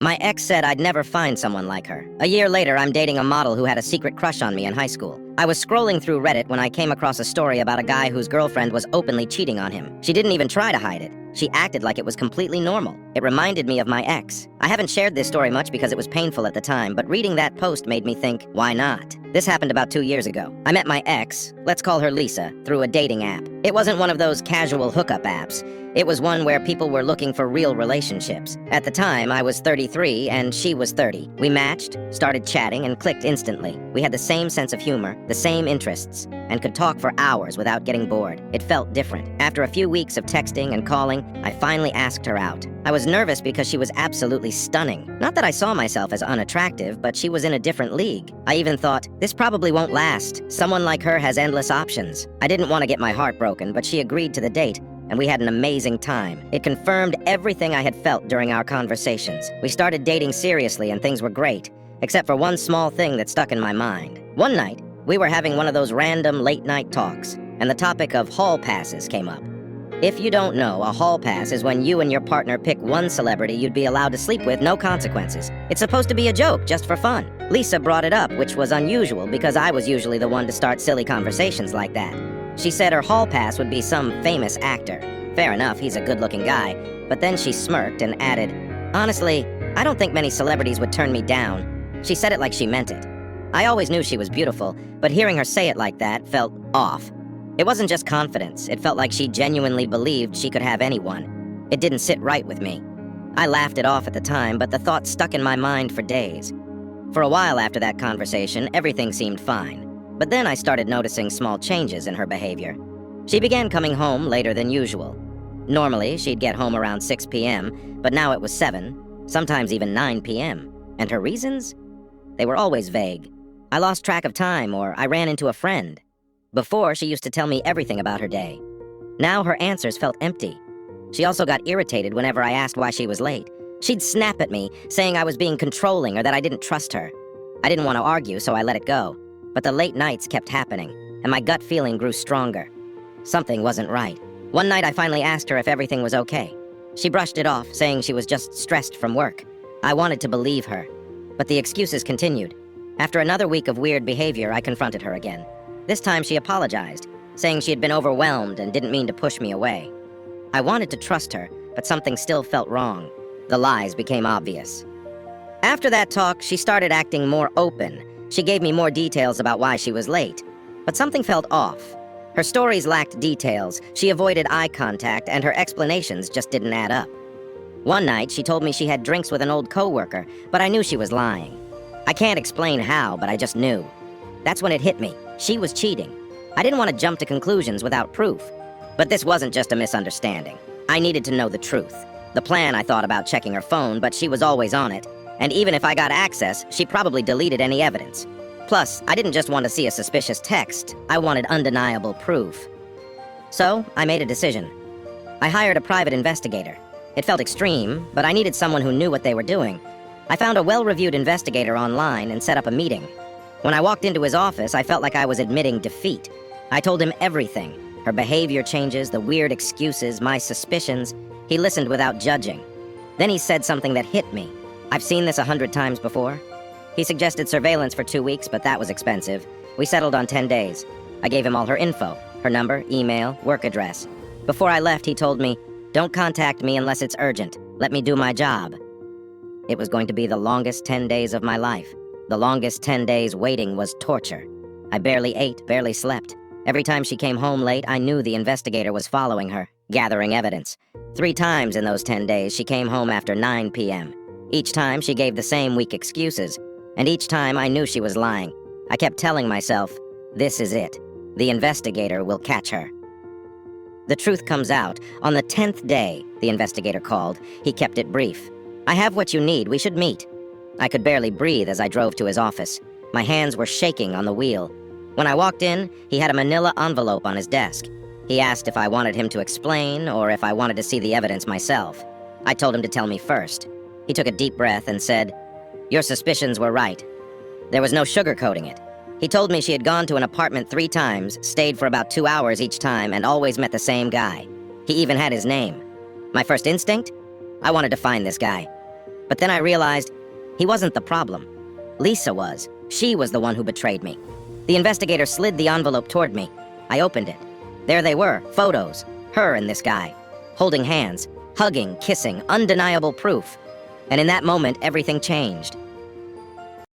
My ex said I'd never find someone like her. A year later, I'm dating a model who had a secret crush on me in high school. I was scrolling through Reddit when I came across a story about a guy whose girlfriend was openly cheating on him. She didn't even try to hide it. She acted like it was completely normal. It reminded me of my ex. I haven't shared this story much because it was painful at the time, but reading that post made me think, why not? This happened about 2 years ago. I met my ex, let's call her Lisa, through a dating app. It wasn't one of those casual hookup apps. It was one where people were looking for real relationships. At the time, I was 33 and she was 30. We matched, started chatting, and clicked instantly. We had the same sense of humor, the same interests, and could talk for hours without getting bored. It felt different. After a few weeks of texting and calling, I finally asked her out. I was nervous because she was absolutely stunning. Not that I saw myself as unattractive, but she was in a different league. I even thought, this probably won't last. Someone like her has endless options. I didn't want to get my heart broken, but she agreed to the date, and we had an amazing time. It confirmed everything I had felt during our conversations. We started dating seriously and things were great, except for one small thing that stuck in my mind. One night, we were having one of those random late-night talks, and the topic of hall passes came up. If you don't know, a hall pass is when you and your partner pick one celebrity you'd be allowed to sleep with, no consequences. It's supposed to be a joke, just for fun. Lisa brought it up, which was unusual because I was usually the one to start silly conversations like that. She said her hall pass would be some famous actor. Fair enough, he's a good-looking guy. But then she smirked and added, honestly, I don't think many celebrities would turn me down. She said it like she meant it. I always knew she was beautiful, but hearing her say it like that felt off. It wasn't just confidence, it felt like she genuinely believed she could have anyone. It didn't sit right with me. I laughed it off at the time, but the thought stuck in my mind for days. For a while after that conversation, everything seemed fine. But then I started noticing small changes in her behavior. She began coming home later than usual. Normally, she'd get home around 6 p.m., but now it was 7, sometimes even 9 p.m. And her reasons? They were always vague. I lost track of time, or I ran into a friend. Before, she used to tell me everything about her day. Now her answers felt empty. She also got irritated whenever I asked why she was late. She'd snap at me, saying I was being controlling or that I didn't trust her. I didn't want to argue, so I let it go. But the late nights kept happening, and my gut feeling grew stronger. Something wasn't right. One night I finally asked her if everything was okay. She brushed it off, saying she was just stressed from work. I wanted to believe her, but the excuses continued. After another week of weird behavior, I confronted her again. This time she apologized, saying she had been overwhelmed and didn't mean to push me away. I wanted to trust her, but something still felt wrong. The lies became obvious. After that talk, she started acting more open. She gave me more details about why she was late. But something felt off. Her stories lacked details, she avoided eye contact, and her explanations just didn't add up. One night, she told me she had drinks with an old coworker, but I knew she was lying. I can't explain how, but I just knew. That's when it hit me. She was cheating. I didn't want to jump to conclusions without proof. But this wasn't just a misunderstanding. I needed to know the truth. The plan I thought about checking her phone, but she was always on it. And even if I got access, she probably deleted any evidence. Plus, I didn't just want to see a suspicious text. I wanted undeniable proof. So, I made a decision. I hired a private investigator. It felt extreme, but I needed someone who knew what they were doing. I found a well-reviewed investigator online and set up a meeting. When I walked into his office, I felt like I was admitting defeat. I told him everything. Her behavior changes, the weird excuses, my suspicions. He listened without judging. Then he said something that hit me. I've seen this 100 times before. He suggested surveillance for 2 weeks, but that was expensive. We settled on 10 days. I gave him all her info, her number, email, work address. Before I left, he told me, "Don't contact me unless it's urgent. Let me do my job." It was going to be the longest 10 days of my life. The longest 10 days waiting was torture. I barely ate, barely slept. Every time she came home late, I knew the investigator was following her, gathering evidence. 3 times in those 10 days, she came home after 9 p.m. Each time, she gave the same weak excuses. And each time, I knew she was lying. I kept telling myself, this is it. The investigator will catch her. The truth comes out. On the 10th day, the investigator called. He kept it brief. "I have what you need. We should meet." I could barely breathe as I drove to his office. My hands were shaking on the wheel. When I walked in, he had a manila envelope on his desk. He asked if I wanted him to explain or if I wanted to see the evidence myself. I told him to tell me first. He took a deep breath and said, "Your suspicions were right." There was no sugarcoating it. He told me she had gone to an apartment 3 times, stayed for about 2 hours each time, and always met the same guy. He even had his name. My first instinct? I wanted to find this guy. But then I realized he wasn't the problem. Lisa was. She was the one who betrayed me. The investigator slid the envelope toward me. I opened it. There they were, photos. Her and this guy. Holding hands, hugging, kissing, undeniable proof. And in that moment, everything changed.